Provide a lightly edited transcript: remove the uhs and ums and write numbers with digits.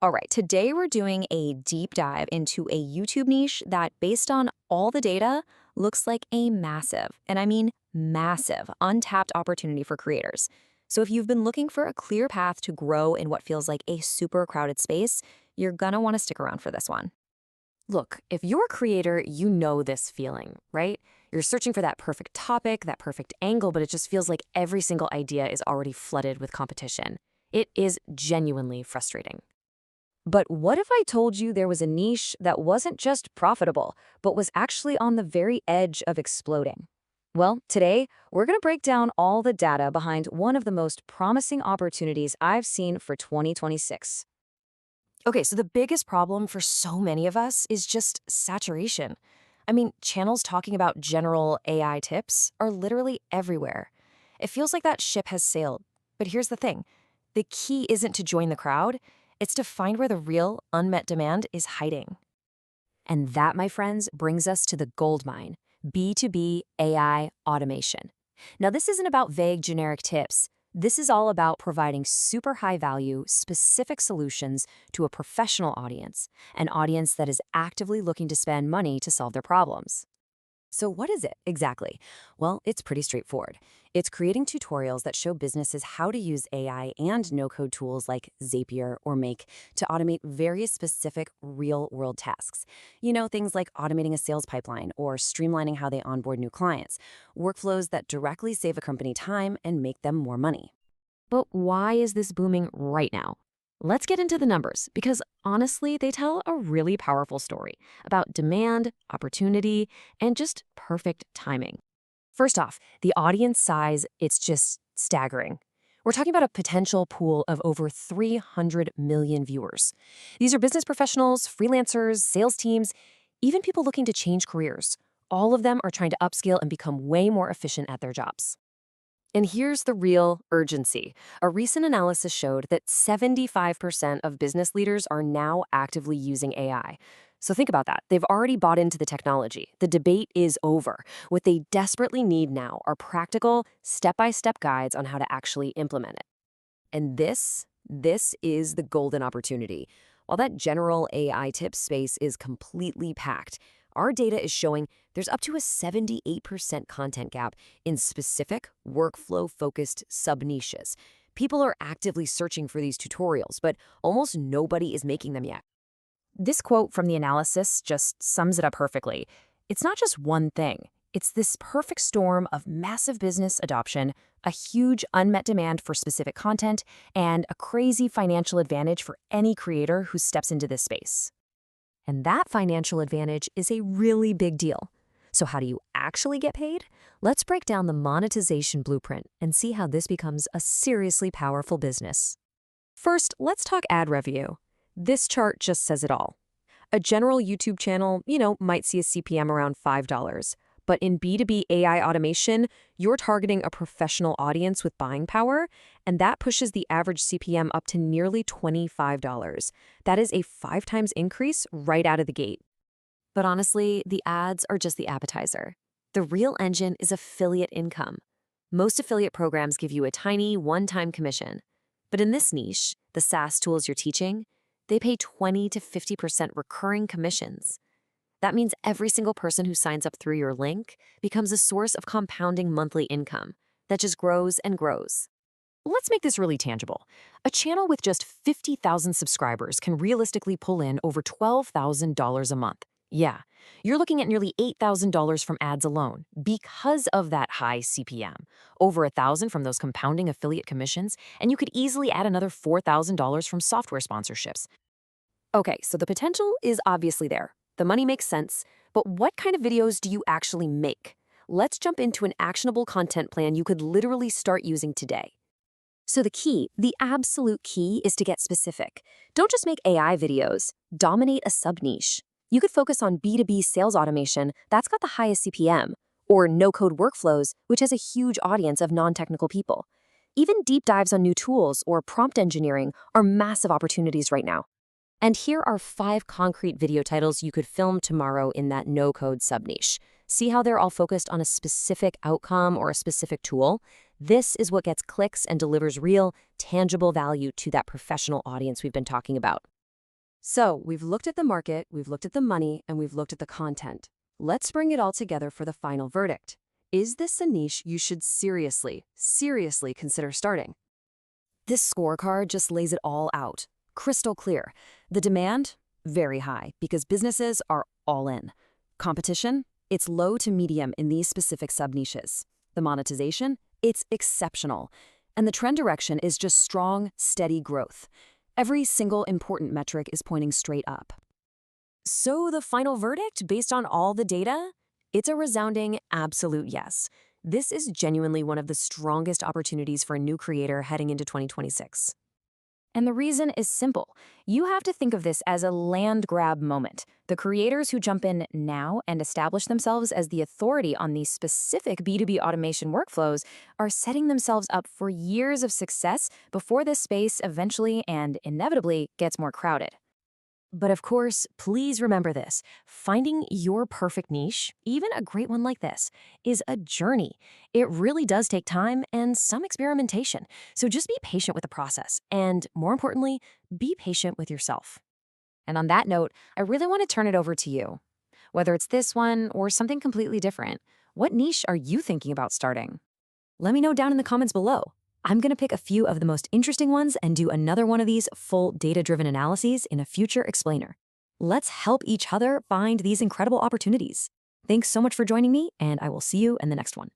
All right, today we're doing a deep dive into a YouTube niche that, based on all the data, looks like a massive, and I mean massive, untapped opportunity for creators. So if you've been looking for a clear path to grow in what feels like a super crowded space, you're gonna want to stick around for this one. Look, if you're a creator, you know this feeling, right? You're searching for that perfect topic, that perfect angle, but it just feels like every single idea is already flooded with competition. It is genuinely frustrating. But what if I told you there was a niche that wasn't just profitable, but was actually on the very edge of exploding? Well, today, we're going to break down all the data behind one of the most promising opportunities I've seen for 2026. Okay, so the biggest problem for so many of us is just saturation. I mean, channels talking about general AI tips are literally everywhere. It feels like that ship has sailed. But here's the thing, the key isn't to join the crowd, it's to find where the real unmet demand is hiding. And that, my friends, brings us to the gold mine, B2B AI automation. Now, this isn't about vague generic tips. This is all about providing super high value, specific solutions to a professional audience, an audience that is actively looking to spend money to solve their problems. So what is it exactly? Well, it's pretty straightforward. It's creating tutorials that show businesses how to use AI and no-code tools like Zapier or Make to automate various specific real-world tasks. You know, things like automating a sales pipeline or streamlining how they onboard new clients, workflows that directly save a company time and make them more money. But why is this booming right now? Let's get into the numbers because honestly, they tell a really powerful story about demand, opportunity, and just perfect timing. First off, the audience size, it's just staggering. We're talking about a potential pool of over 300 million viewers. These are business professionals, freelancers, sales teams, even people looking to change careers. All of them are trying to upskill and become way more efficient at their jobs. And here's the real urgency. A recent analysis showed that 75% of business leaders are now actively using AI. So think about that. They've already bought into the technology. The debate is over. What they desperately need now are practical, step-by-step guides on how to actually implement it. And this is the golden opportunity. While that general AI tips space is completely packed, our data is showing there's up to a 78% content gap in specific workflow-focused sub-niches. People are actively searching for these tutorials, but almost nobody is making them yet. This quote from the analysis just sums it up perfectly. It's not just one thing. It's this perfect storm of massive business adoption, a huge unmet demand for specific content, and a crazy financial advantage for any creator who steps into this space. And that financial advantage is a really big deal. So how do you actually get paid? Let's break down the monetization blueprint and see how this becomes a seriously powerful business. First, let's talk ad revenue. This chart just says it all. A general YouTube channel, might see a CPM around $5. But in B2B AI automation, you're targeting a professional audience with buying power, and that pushes the average CPM up to nearly $25. That is a 5 times increase right out of the gate. But honestly, the ads are just the appetizer. The real engine is affiliate income. Most affiliate programs give you a tiny one-time commission. But in this niche, the SaaS tools you're teaching, they pay 20 to 50% recurring commissions. That means every single person who signs up through your link becomes a source of compounding monthly income that just grows and grows. Let's make this really tangible. A channel with just 50,000 subscribers can realistically pull in over $12,000 a month. Yeah, you're looking at nearly $8,000 from ads alone because of that high CPM. Over $1,000 from those compounding affiliate commissions, and you could easily add another $4,000 from software sponsorships. Okay, so the potential is obviously there. The money makes sense, but what kind of videos do you actually make? Let's jump into an actionable content plan you could literally start using today. So the absolute key is to get specific. Don't just make AI videos, dominate a sub-niche. You could focus on B2B sales automation, that's got the highest CPM, or no-code workflows, which has a huge audience of non-technical people. Even deep dives on new tools or prompt engineering are massive opportunities right now. And here are 5 concrete video titles you could film tomorrow in that no-code sub-niche. See how they're all focused on a specific outcome or a specific tool? This is what gets clicks and delivers real, tangible value to that professional audience we've been talking about. So we've looked at the market, we've looked at the money, and we've looked at the content. Let's bring it all together for the final verdict. Is this a niche you should seriously consider starting? This scorecard just lays it all out. Crystal clear. The demand? Very high, because businesses are all in. Competition? It's low to medium in these specific sub-niches. The monetization? It's exceptional. And the trend direction is just strong, steady growth. Every single important metric is pointing straight up. So the final verdict, based on all the data? It's a resounding absolute yes. This is genuinely one of the strongest opportunities for a new creator heading into 2026. And the reason is simple. You have to think of this as a land grab moment. The creators who jump in now and establish themselves as the authority on these specific B2B automation workflows are setting themselves up for years of success before this space eventually and inevitably gets more crowded. But of course, please remember this. Finding your perfect niche, even a great one like this, is a journey. It really does take time and some experimentation. So just be patient with the process. And more importantly, be patient with yourself. And on that note, I really want to turn it over to you. Whether it's this one or something completely different, what niche are you thinking about starting? Let me know down in the comments below. I'm going to pick a few of the most interesting ones and do another one of these full data-driven analyses in a future explainer. Let's help each other find these incredible opportunities. Thanks so much for joining me, and I will see you in the next one.